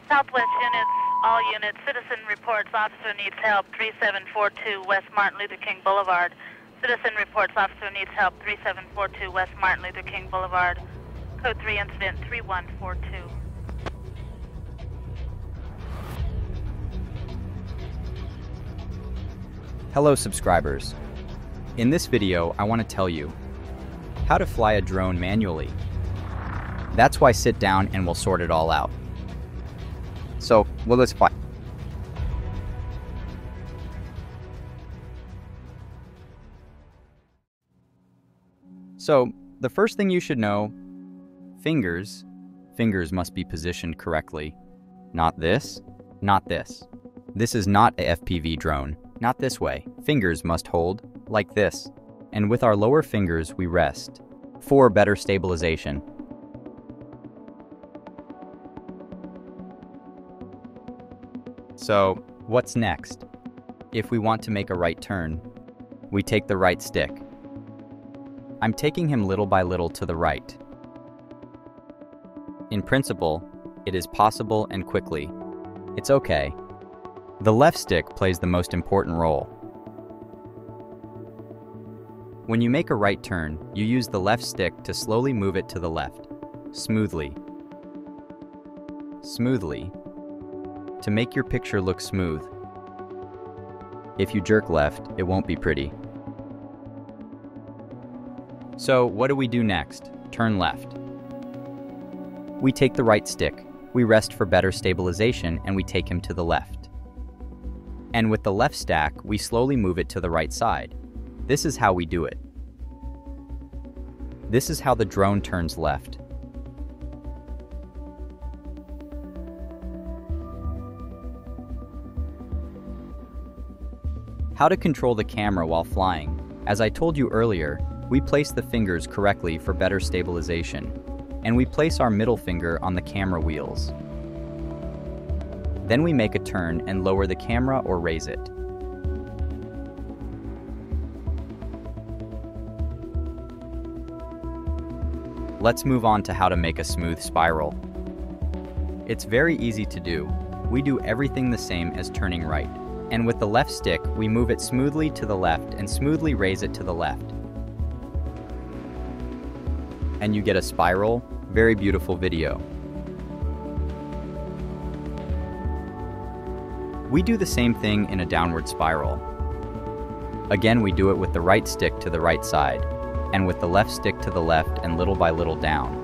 Southwest units, all units, citizen reports officer needs help, 3742 West Martin Luther King Boulevard. Citizen reports officer needs help, 3742 West Martin Luther King Boulevard. Code 3 incident 3142. Hello subscribers. In this video, I want to tell you how to fly a drone manually. That's why sit down and we'll sort it all out. So, let's fly. So, the first thing you should know, fingers must be positioned correctly. Not this, not this. This is not a FPV drone. Not this way. Fingers must hold like this. And with our lower fingers, we rest for better stabilization. So, what's next? If we want to make a right turn, we take the right stick. I'm taking him little by little to the right. In principle, it is possible and quickly. It's okay. The left stick plays the most important role. When you make a right turn, you use the left stick to slowly move it to the left, smoothly. Smoothly. To make your picture look smooth. If you jerk left, it won't be pretty. So, what do we do next? Turn left. We take the right stick, we rest for better stabilization, and we take him to the left. And with the left stack, we slowly move it to the right side. This is how we do it. This is how the drone turns left. How to control the camera while flying. As I told you earlier, we place the fingers correctly for better stabilization, and we place our middle finger on the camera wheels. Then we make a turn and lower the camera or raise it. Let's move on to how to make a smooth spiral. It's very easy to do. We do everything the same as turning right. And with the left stick, we move it smoothly to the left and smoothly raise it to the left. And you get a spiral. Very beautiful video. We do the same thing in a downward spiral. Again, we do it with the right stick to the right side, and with the left stick to the left and little by little down.